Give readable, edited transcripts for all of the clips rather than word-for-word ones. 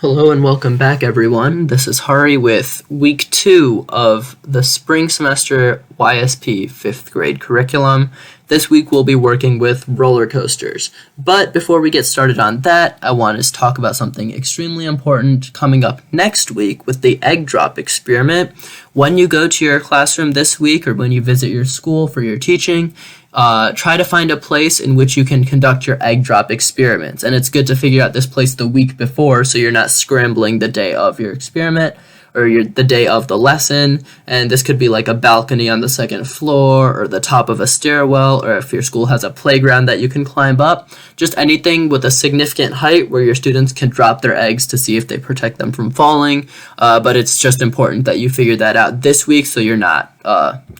Hello and welcome back, everyone. This is Hari with week 2 of the spring semester YSP 5th grade curriculum. This week we'll be working with roller coasters. But before we get started on that, I want to talk about something extremely important coming up next week with the egg drop experiment. When you go to your classroom this week or when you visit your school for your teaching, try to find a place in which you can conduct your egg drop experiments. And it's good to figure out this place the week before so you're not scrambling the day of your experiment or the day of the lesson. And this could be like a balcony on the second floor or the top of a stairwell, or if your school has a playground that you can climb up. Just anything with a significant height where your students can drop their eggs to see if they protect them from falling. But it's just important that you figure that out this week so you're not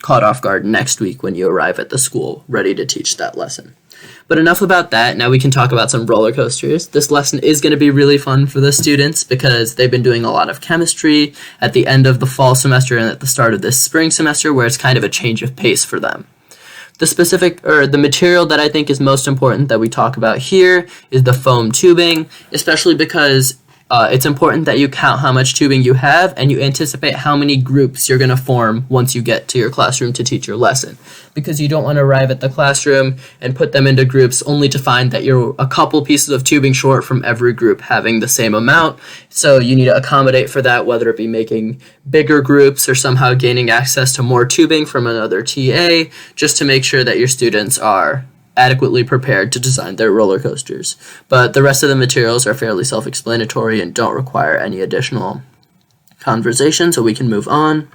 caught off guard next week when you arrive at the school ready to teach that lesson. But enough about that. Now we can talk about some roller coasters. This lesson is going to be really fun for the students because they've been doing a lot of chemistry at the end of the fall semester and at the start of this spring semester, where it's kind of a change of pace for them. The material that I think is most important that we talk about here is the foam tubing, especially because it's important that you count how much tubing you have and you anticipate how many groups you're going to form once you get to your classroom to teach your lesson. Because you don't want to arrive at the classroom and put them into groups only to find that you're a couple pieces of tubing short from every group having the same amount. So you need to accommodate for that, whether it be making bigger groups or somehow gaining access to more tubing from another TA, just to make sure that your students are adequately prepared to design their roller coasters. But the rest of the materials are fairly self-explanatory and don't require any additional conversation, so we can move on.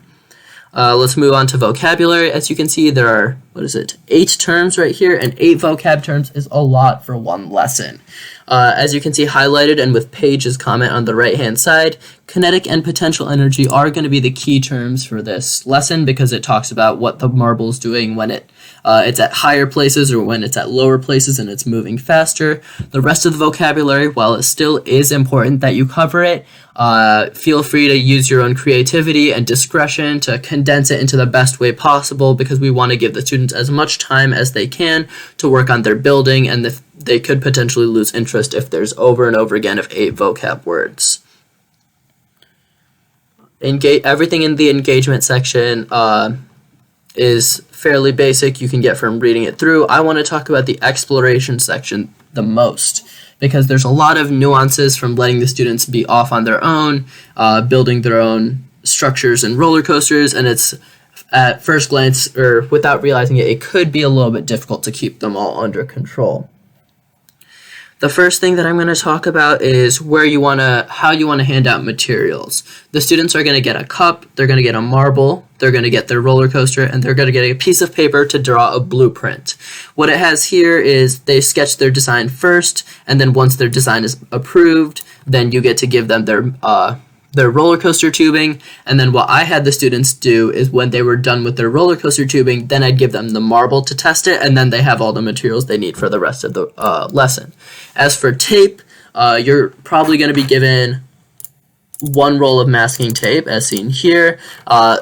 Let's move on to vocabulary. As you can see, there are, 8 terms right here, and 8 vocab terms is a lot for one lesson. As you can see highlighted and with Paige's comment on the right-hand side, kinetic and potential energy are going to be the key terms for this lesson because it talks about what the marble's doing when it's at higher places or when it's at lower places and it's moving faster. The rest of the vocabulary, while it still is important that you cover it, feel free to use your own creativity and discretion to condense it into the best way possible because we want to give the students as much time as they can to work on their building, and they could potentially lose interest if there's over and over again of 8 vocab words. Everything in the engagement section is fairly basic. You can get from reading it through. I want to talk about the exploration section the most because there's a lot of nuances from letting the students be off on their own, building their own structures and roller coasters, and it's at first glance, or without realizing it, it could be a little bit difficult to keep them all under control. The first thing that I'm going to talk about is how you want to hand out materials. The students are going to get a cup, they're going to get a marble, they're going to get their roller coaster, and they're going to get a piece of paper to draw a blueprint. What it has here is they sketch their design first, and then once their design is approved, then you get to give them their roller coaster tubing. And then what I had the students do is when they were done with their roller coaster tubing, then I'd give them the marble to test it, and then they have all the materials they need for the rest of the lesson. As for tape, you're probably going to be given 1 roll of masking tape as seen here.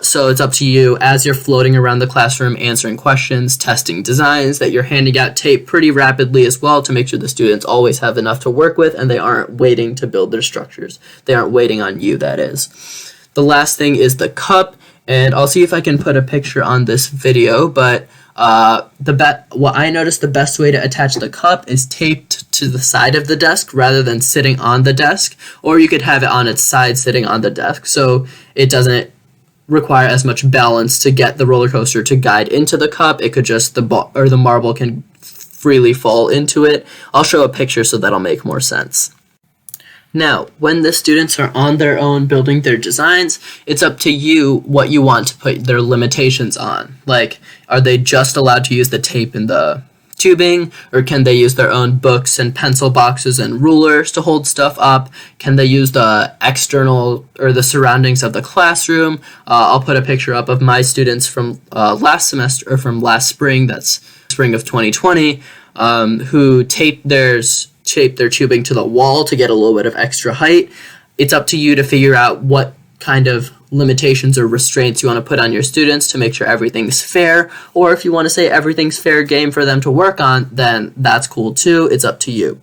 So it's up to you as you're floating around the classroom answering questions, testing designs, that you're handing out tape pretty rapidly as well to make sure the students always have enough to work with and they aren't waiting to build their structures. They aren't waiting on you, that is. The last thing is the cup, and I'll see if I can put a picture on this video, but what I noticed the best way to attach the cup is taped to the side of the desk rather than sitting on the desk, or you could have it on its side sitting on the desk so it doesn't require as much balance to get the roller coaster to guide into the cup. It could just the marble can freely fall into it. I'll show a picture so that'll make more sense. Now, when the students are on their own building their designs, it's up to you what you want to put their limitations on. Like, are they just allowed to use the tape and the tubing, or can they use their own books and pencil boxes and rulers to hold stuff up? Can they use the external or the surroundings of the classroom? I'll put a picture up of my students from last semester, or from last spring, that's spring of 2020, who taped their tubing to the wall to get a little bit of extra height. It's up to you to figure out what kind of limitations or restraints you want to put on your students to make sure everything's fair, or if you want to say everything's fair game for them to work on, then that's cool too. It's up to you.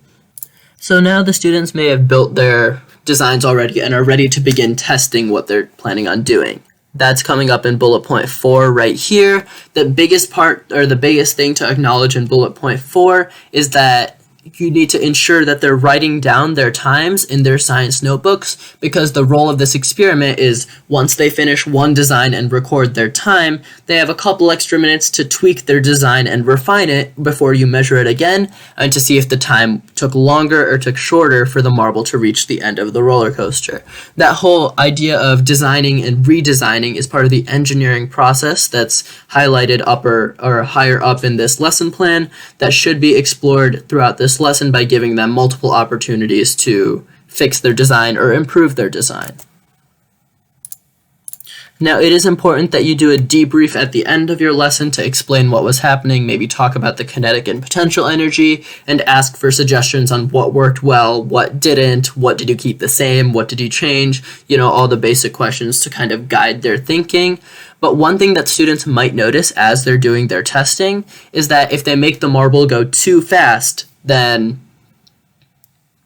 So now the students may have built their designs already and are ready to begin testing what they're planning on doing. That's coming up in bullet point 4 right here. The biggest part, or the biggest thing to acknowledge in bullet point 4 is that you need to ensure that they're writing down their times in their science notebooks, because the role of this experiment is once they finish one design and record their time, they have a couple extra minutes to tweak their design and refine it before you measure it again and to see if the time took longer or took shorter for the marble to reach the end of the roller coaster. That whole idea of designing and redesigning is part of the engineering process that's highlighted upper or higher up in this lesson plan that should be explored throughout this lesson by giving them multiple opportunities to fix their design or improve their design. Now, it is important that you do a debrief at the end of your lesson to explain what was happening, maybe talk about the kinetic and potential energy, and ask for suggestions on what worked well, what didn't, what did you keep the same, what did you change, all the basic questions to kind of guide their thinking. But one thing that students might notice as they're doing their testing is that if they make the marble go too fast, then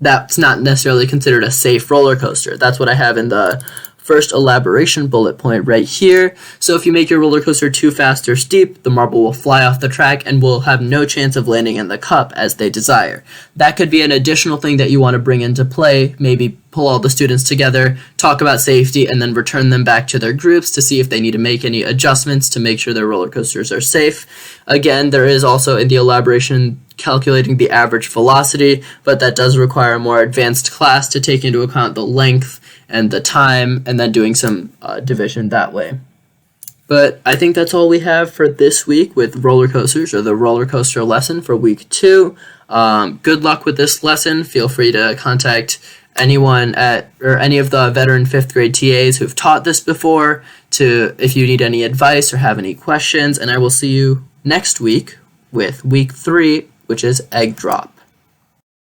that's not necessarily considered a safe roller coaster. That's what I have in the first elaboration bullet point right here. So if you make your roller coaster too fast or steep, the marble will fly off the track and will have no chance of landing in the cup as they desire. That could be an additional thing that you want to bring into play, maybe pull all the students together, talk about safety, and then return them back to their groups to see if they need to make any adjustments to make sure their roller coasters are safe. Again, there is also in the elaboration calculating the average velocity, but that does require a more advanced class to take into account the length and the time, and then doing some division that way. But I think that's all we have for this week with roller coasters, or the roller coaster lesson for week 2. Good luck with this lesson. Feel free to contact anyone or any of the veteran 5th grade TAs who've taught this before if you need any advice or have any questions, and I will see you next week with week 3, which is egg drop.